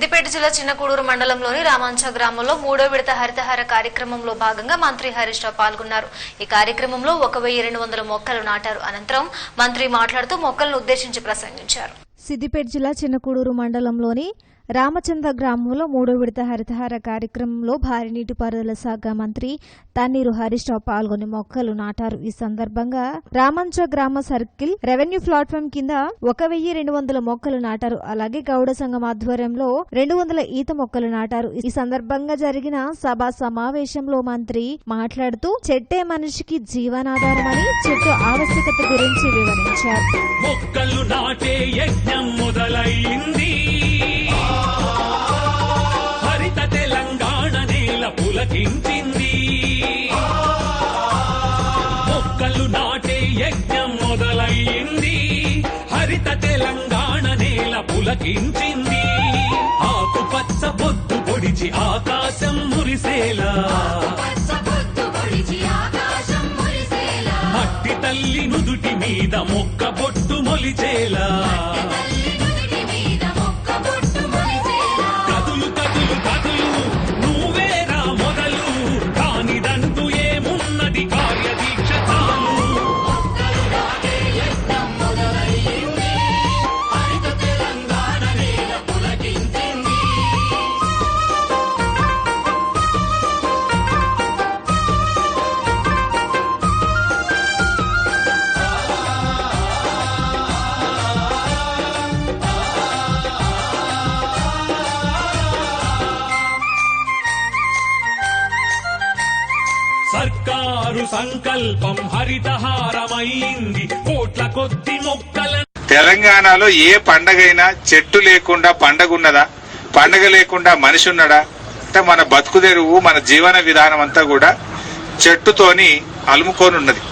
సిద్దిపేట జిల్లా చిన్నకూడూరు మండలంలోని రామంచ గ్రామంలో 3వ విడత హరితహార కార్యక్రమంలో భాగంగా మంత్రి హరీష్ రావు పాల్గొన్నారు. ఈ కార్యక్రమంలో 1200 మొక్కలు నాటారు. అనంతరం మంత్రి మాట్లాడుతూ మొక్కలను ఉద్దేశించి ప్రసంగించారు. సిద్దిపేట జిల్లా చిన్నకూడూరు మండలంలోని రామచంద్ర గ్రామంలో 3వ విడత హరితహార కార్యక్రమంలో భారీ నీటిపారుదల శాఖ మంత్రి తన్నీరు హరీష్ రావు పాల్గొని మొక్కలు నాటారు. ఈ సందర్భంగా రామంచ గ్రామ సర్కిల్ రెవెన్యూ ప్లాట్ఫామ్ కింద 1200 మొక్కలు నాటారు. అలాగే గౌడ సంఘం ఆధ్వర్యంలో 200 ఈత మొక్కలు నాటారు. ఈ సందర్భంగా జరిగిన సభా సమావేశంలో మంత్రి మాట్లాడుతూ చెట్టే మనిషికి జీవనాధారమని చెట్టు ఆవశ్యకత గురించి వివరించారు. మొక్కలు నాటే యజ్ఞం మొదలైంది, హరిత తెలంగాణ నేల పులకించింది. మొక్కలు నాటే యజ్ఞం మొదలైంది, హరిత తెలంగాణ నేల పులకించింది. ఆకుపచ్చ పొద్దు పొడిచి ఆకాశం మురిసేలా, మట్టి తల్లి నుదుటి మీద మొక్క బొట్టు మొలిచేలా, కదులు కదులు కదులు నువ్వేరా మొదలు, కానిదంటూ ఏమున్నది కార్యదీక్ష చాలు. సర్కారు సంకల్పం హరితహారమైంది, కోట్ల కొద్ది మొక్కల. తెలంగాణలో ఏ పండగైనా చెట్టు లేకుండా పండగ ఉన్నదా? పండగ లేకుండా మనిషి ఉన్నాడా? అంటే మన బతుకుదెరువు, మన జీవన విధానం అంతా కూడా చెట్టుతోని అలుముకొని ఉన్నది.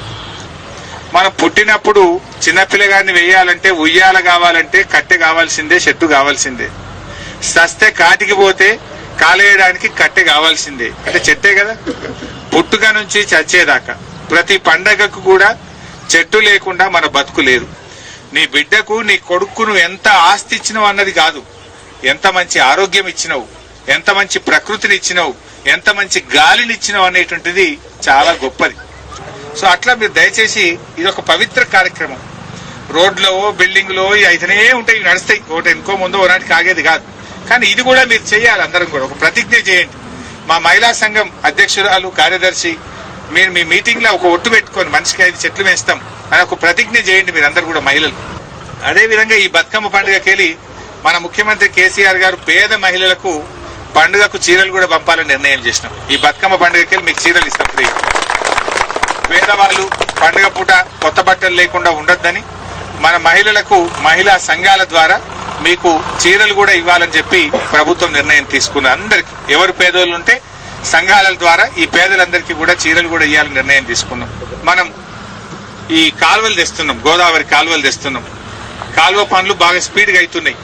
మనం పుట్టినప్పుడు చిన్నపిల్లగాన్ని వేయాలంటే ఉయ్యాల కావాలంటే కట్టె కావాల్సిందే, చెట్టు కావాల్సిందే. సస్తే కాటికి పోతే కాలేయడానికి కట్టె కావాల్సిందే, అంటే చెట్టే కదా. పుట్టుక నుంచి చచ్చేదాకా ప్రతి పండగకు కూడా చెట్టు లేకుండా మన బతుకు లేదు. నీ బిడ్డకు, నీ కొడుకు నువ్వు ఎంత ఆస్తి ఇచ్చినావు అన్నది కాదు, ఎంత మంచి ఆరోగ్యం ఇచ్చినావు, ఎంత మంచి ప్రకృతిని ఇచ్చినావు, ఎంత మంచి గాలిని ఇచ్చినావు అనేటువంటిది చాలా గొప్పది. సో అట్లా మీరు దయచేసి, ఇది ఒక పవిత్ర కార్యక్రమం. రోడ్లో బిల్డింగ్లో అయితేనే ఉంటాయి, నడుస్తాయి, ఒకటి ఇంకో ముందు ఓనాటికి ఆగేది కాదు. కానీ ఇది కూడా మీరు చేయాలి. అందరం కూడా ఒక ప్రతిజ్ఞ చేయండి. మా మహిళా సంఘం అధ్యక్షురాలు, కార్యదర్శి, మీరు మీ మీటింగ్ లో ఒక ఒట్టు పెట్టుకొని మనిషికి 5 చెట్లు వేస్తాం అని ఒక ప్రతిజ్ఞ చేయండి మీరందరూ కూడా, మహిళలు. అదేవిధంగా ఈ బతుకమ్మ పండుగకెళ్ళి మన ముఖ్యమంత్రి కేసీఆర్ గారు పేద మహిళలకు పండుగకు చీరలు కూడా పంపాలని నిర్ణయం చేసినాం. ఈ బతుకమ్మ పండుగకెళ్ళి మీకు చీరలు ఇస్తాం ఫ్రీ. పేదవాళ్ళు పండుగ పూట కొత్త బట్టలు లేకుండా ఉండొద్దని మన మహిళలకు మహిళా సంఘాల ద్వారా మీకు చీరలు కూడా ఇవ్వాలని చెప్పి ప్రభుత్వం నిర్ణయం తీసుకున్న. అందరికి ఎవరు పేదోళ్ళు ఉంటే సంఘాల ద్వారా ఈ పేదలందరికీ కూడా చీరలు కూడా ఇవ్వాలని నిర్ణయం తీసుకున్నాం. మనం ఈ కాలువలు తెస్తున్నాం, గోదావరి కాలువలు తెస్తున్నాం. కాలువ పనులు బాగా స్పీడ్గా అవుతున్నాయి.